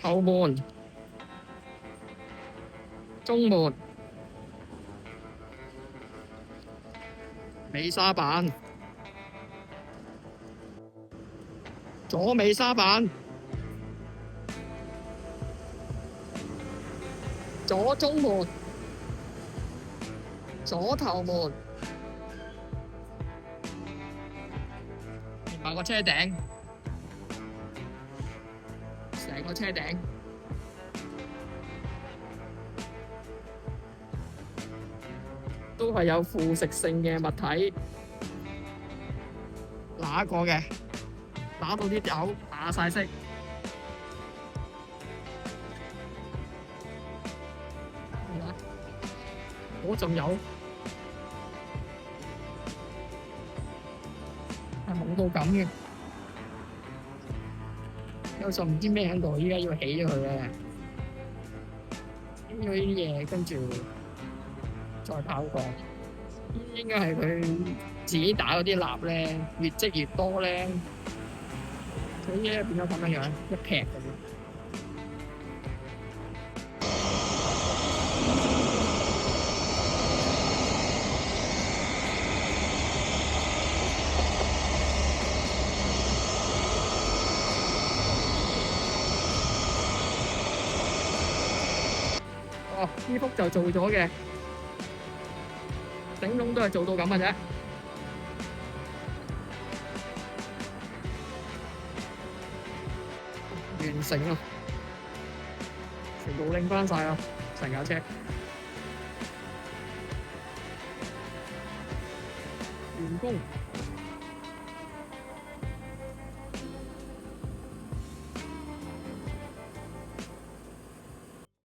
後門、中門、尾沙板、左尾沙板、左中門、左頭門，連埋個車頂，成個車頂都係有腐蝕性嘅物體，揦過嘅，打到啲油打晒色，嗰陣油係冇到咁嘅，有陣唔知咩喺度，依家要起咗佢嘅，起咗呢啲嘢，跟住再跑過，應該係佢自己打嗰啲蠟咧，越積越多咧，佢依家變咗咁樣樣，一劈咁樣。哦，呢幅就做咗嘅，頂籠都係做到咁嘅啫。完成啦，全部拎返晒啦，成架車完工。